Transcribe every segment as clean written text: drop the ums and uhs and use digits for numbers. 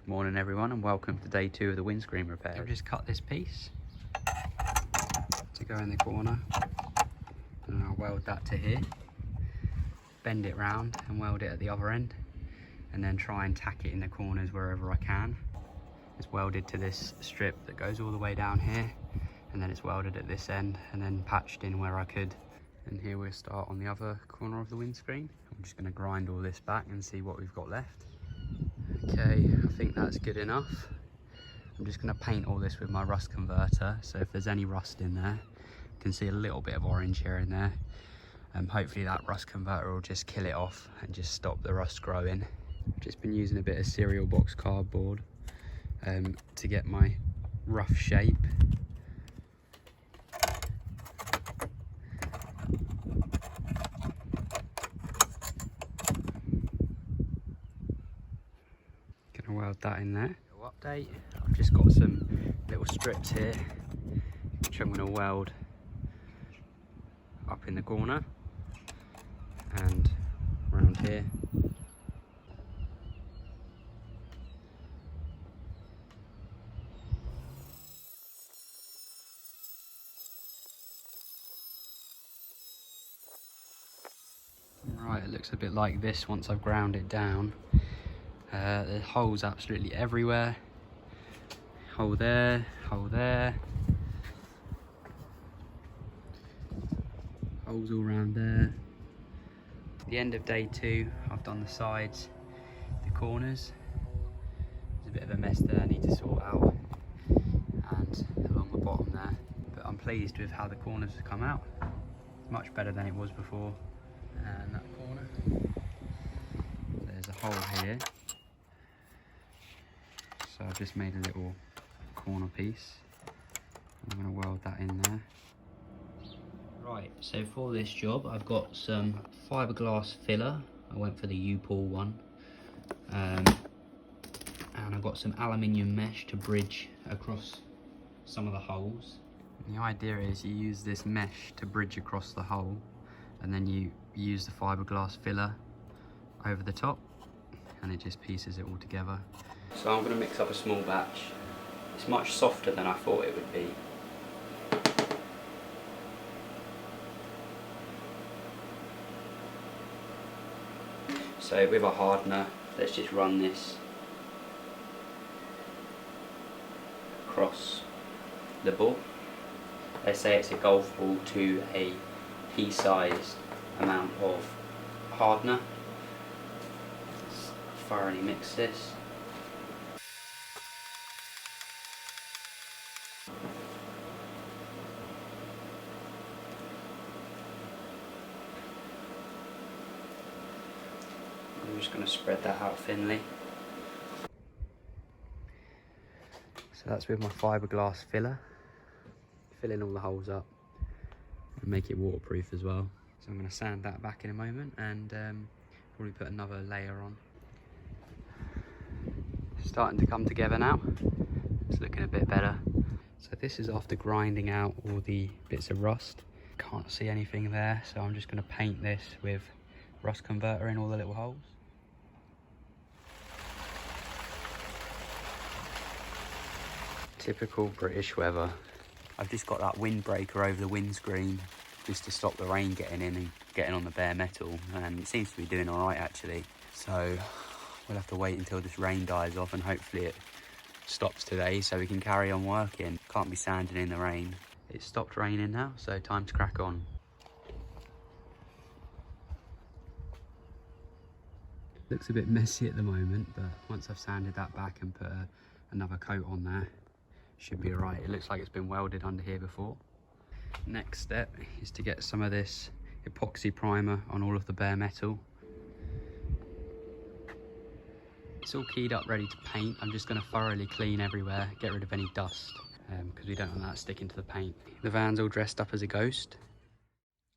Morning everyone, and welcome to day 2 of the windscreen repair. I've just cut this piece to go in the corner and I'll weld that to here, bend it round and weld it at the other end, and then try and tack it in the corners wherever I can. It's welded to this strip that goes all the way down here, and then it's welded at this end and then patched in where I could. And here we'll start on the other corner of the windscreen. I'm just going to grind all this back and see what we've got left. Okay, I think that's good enough. I'm just going to paint all this with my rust converter, so if there's any rust in there, you can see a little bit of orange here and there. Hopefully that rust converter will just kill it off and just stop the rust growing. I've just been using a bit of cereal box cardboard to get my rough shape. Gonna weld that in there. Little update, I've just got some little strips here which I'm gonna weld up in the corner and around here. Right, it looks a bit like this once I've ground it down. There's holes absolutely everywhere. Hole there, hole there. Holes all around there. At the end of day 2, I've done the sides, the corners. There's a bit of a mess there I need to sort out, and along the bottom there. But I'm pleased with how the corners have come out. It's much better than it was before. And that corner, there's a hole here. So I've just made a little corner piece. I'm going to weld that in there. Right, so for this job I've got some fiberglass filler. I went for the U-Pull one. And I've got some aluminium mesh to bridge across some of the holes. And the idea is you use this mesh to bridge across the hole, and then you use the fiberglass filler over the top, and it just pieces it all together. So I'm going to mix up a small batch. It's much softer than I thought it would be. So with a hardener, let's just run this across the ball. They say it's a golf ball to a pea-sized amount of hardener. Let's thoroughly mix this. I'm just going to spread that out thinly. So that's with my fiberglass filler, filling all the holes up and make it waterproof as well. So I'm going to sand that back in a moment and probably put another layer on. Starting to come together now. It's looking a bit better. So this is after grinding out all the bits of rust. Can't see anything there, so I'm just going to paint this with rust converter in all the little holes. Typical British weather. I've just got that windbreaker over the windscreen just to stop the rain getting in and getting on the bare metal, and it seems to be doing all right actually. So we'll have to wait until this rain dies off, and hopefully it stops today so we can carry on working. Can't be sanding in the rain. It's stopped raining now, so time to crack on. Looks a bit messy at the moment, but once I've sanded that back and put another coat on there, should be alright. It looks like it's been welded under here before. Next step is to get some of this epoxy primer on all of the bare metal. It's all keyed up ready to paint. I'm just going to thoroughly clean everywhere, get rid of any dust, because we don't want that sticking to the paint. The van's all dressed up as a ghost.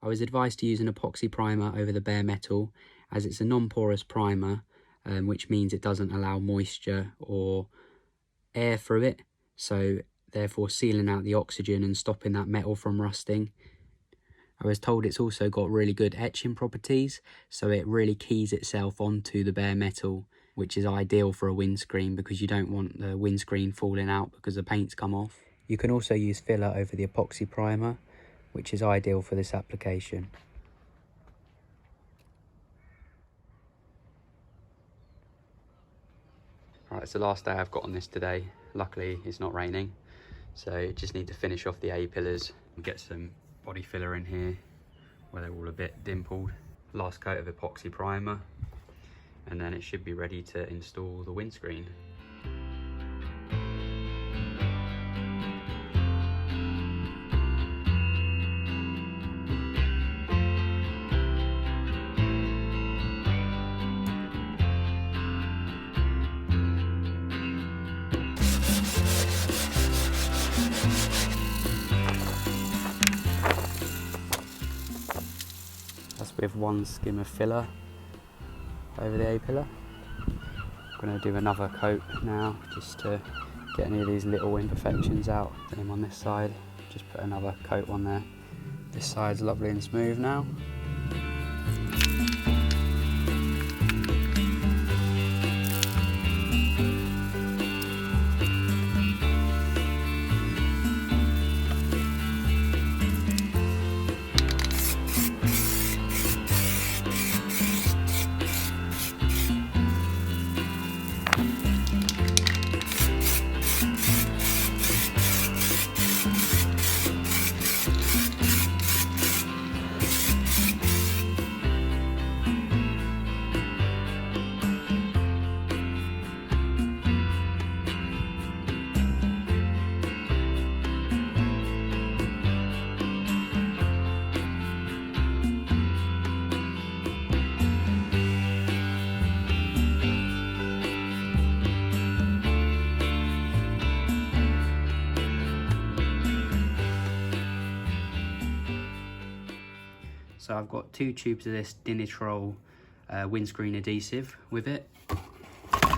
I was advised to use an epoxy primer over the bare metal as it's a non-porous primer, which means it doesn't allow moisture or air through it, so therefore sealing out the oxygen and stopping that metal from rusting. I was told it's also got really good etching properties, so it really keys itself onto the bare metal which is ideal for a windscreen because you don't want the windscreen falling out because the paint's come off. You can also use filler over the epoxy primer, which is ideal for this application. Right, it's the last day I've got on this today. Luckily it's not raining, so just need to finish off the A-pillars and get some body filler in here where they're all a bit dimpled. Last coat of epoxy primer, and then it should be ready to install the windscreen. That's with one skim of filler over the A-pillar. I'm going to do another coat now just to get any of these little imperfections out. Same on this side, just put another coat on there. This side's lovely and smooth now. So I've got 2 tubes of this Dinitrol windscreen adhesive with it.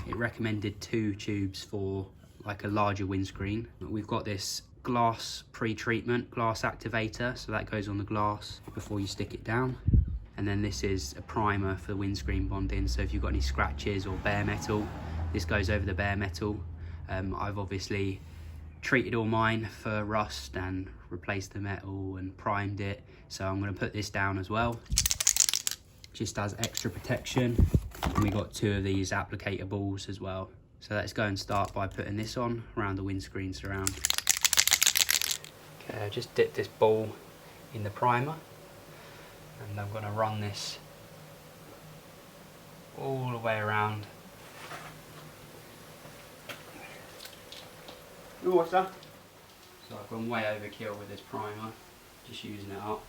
It recommended 2 tubes for like a larger windscreen. We've got this glass pre-treatment, glass activator, so that goes on the glass before you stick it down. And then this is a primer for the windscreen bonding, so if you've got any scratches or bare metal, this goes over the bare metal. I've obviously treated all mine for rust and replaced the metal and primed it, so I'm going to put this down as well, just as extra protection. And we got 2 of these applicator balls as well. So let's go and start by putting this on around the windscreen surround. Okay, I just dipped this ball in the primer, and I'm going to run this all the way around. Ooh, what's that? So I've gone way overkill with this primer, just using it up.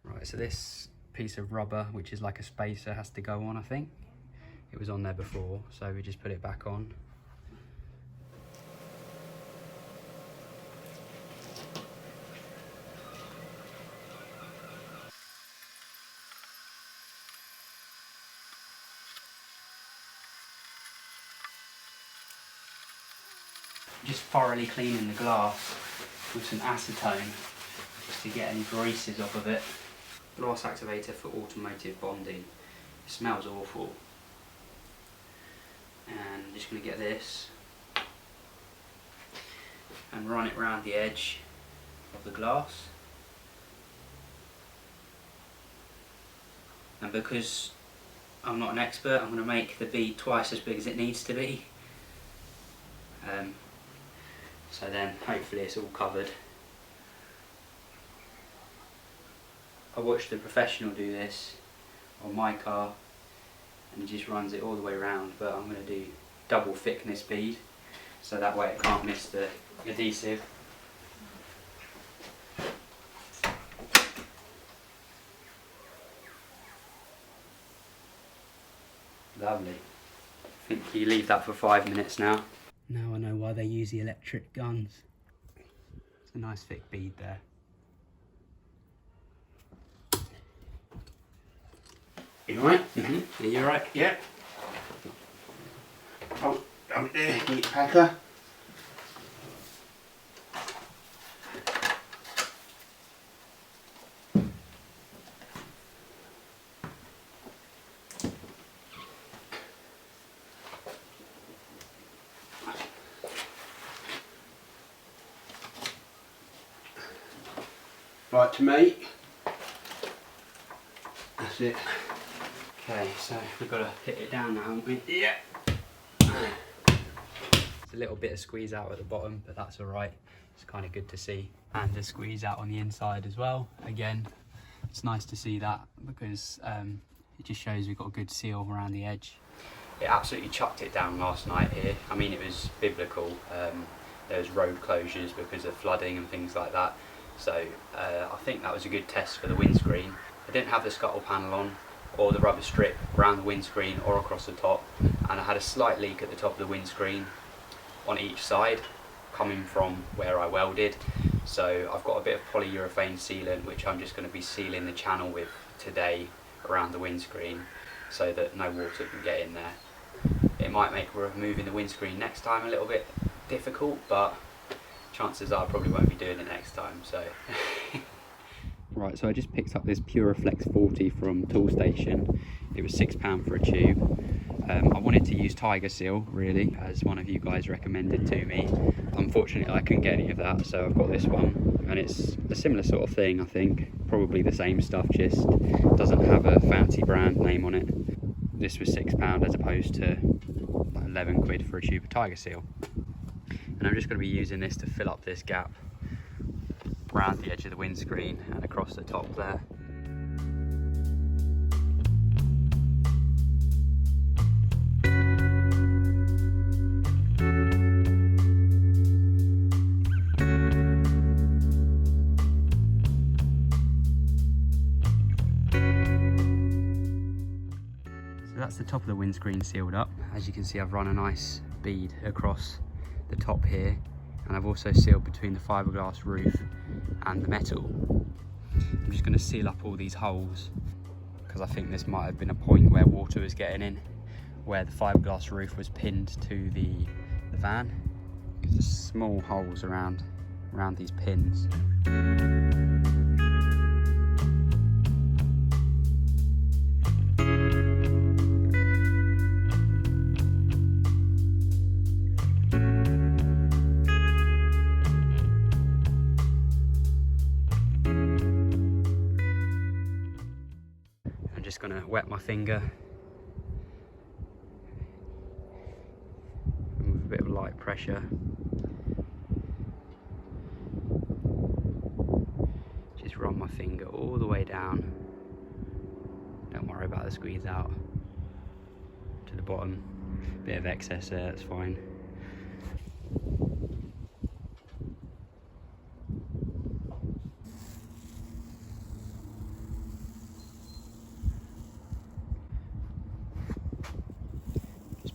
Right, so this piece of rubber, which is like a spacer, has to go on, I think. It was on there before, so we just put it back on. Just thoroughly cleaning the glass with some acetone just to get any greases off of it. Glass activator for automotive bonding. It smells awful. And I'm just going to get this and run it around the edge of the glass. And because I'm not an expert, I'm going to make the bead twice as big as it needs to be. So then hopefully it's all covered. I watched a professional do this on my car and he just runs it all the way around, but I'm going to do double thickness bead so that way it can't miss the adhesive. Lovely. I think you leave that for 5 minutes now. Now I know why they use the electric guns. It's a nice thick bead there. You alright? Mm-hmm. Are you alright? Yeah. Oh, there, get your packer. Right to me. That's it. Okay, so we've got to hit it down now, haven't we? Yeah. It's a little bit of squeeze out at the bottom, but that's all right. It's kind of good to see. And the squeeze out on the inside as well. Again, it's nice to see that because it just shows we've got a good seal around the edge. It absolutely chucked it down last night here. I mean, it was biblical. There was road closures because of flooding and things like that. So I think that was a good test for the windscreen. I didn't have the scuttle panel on or the rubber strip around the windscreen or across the top, and I had a slight leak at the top of the windscreen on each side coming from where I welded. So I've got a bit of polyurethane sealant which I'm just going to be sealing the channel with today around the windscreen so that no water can get in there. It might make removing the windscreen next time a little bit difficult, but chances are I probably won't be doing it next time. So right, so I just picked up this Puraflex 40 from Toolstation. It was £6 for a tube. I wanted to use Tiger Seal really, as one of you guys recommended to me. Unfortunately I couldn't get any of that, so I've got this one, and it's a similar sort of thing. I think probably the same stuff, just doesn't have a fancy brand name on it. This was £6 as opposed to like 11 quid for a tube of Tiger Seal. And I'm just going to be using this to fill up this gap around the edge of the windscreen and across the top there. So that's the top of the windscreen sealed up. As you can see, I've run a nice bead across the top here, and I've also sealed between the fiberglass roof and the metal. I'm just going to seal up all these holes because I think this might have been a point where water was getting in, where the fiberglass roof was pinned to the van. There's small holes around these pins. Just gonna wet my finger and with a bit of light pressure just run my finger all the way down. Don't worry about the squeeze out to the bottom. Bit of excess there, that's fine.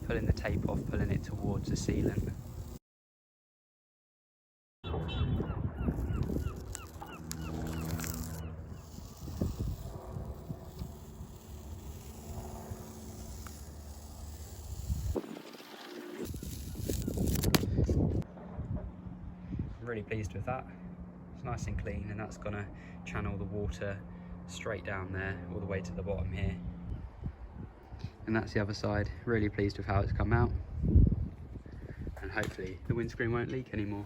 Pulling the tape off, pulling it towards the sealant. I'm really pleased with that. It's nice and clean, and that's gonna channel the water straight down there all the way to the bottom here. And that's the other side. Really pleased with how it's come out, and hopefully the windscreen won't leak anymore.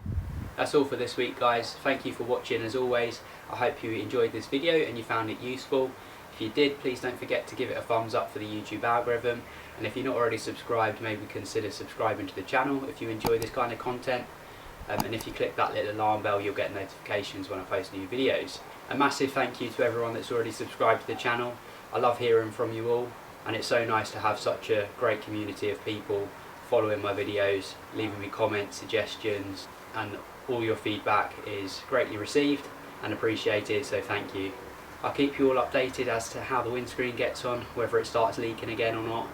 That's all for this week, guys. Thank you for watching as always. I hope you enjoyed this video and you found it useful. If you did, please don't forget to give it a thumbs up for the YouTube algorithm, and if you're not already subscribed, maybe consider subscribing to the channel if you enjoy this kind of content. And if you click that little alarm bell, you'll get notifications when I post new videos. A massive thank you to everyone that's already subscribed to the channel. I love hearing from you all, and it's so nice to have such a great community of people following my videos, leaving me comments, suggestions, and all your feedback is greatly received and appreciated, so thank you. I'll keep you all updated as to how the windscreen gets on, whether it starts leaking again or not.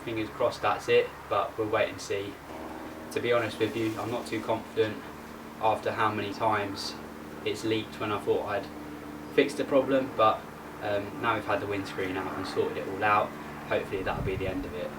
Fingers crossed that's it, but we'll wait and see. To be honest with you, I'm not too confident after how many times it's leaked when I thought I'd fixed the problem, but now we've had the windscreen out and sorted it all out, hopefully that'll be the end of it.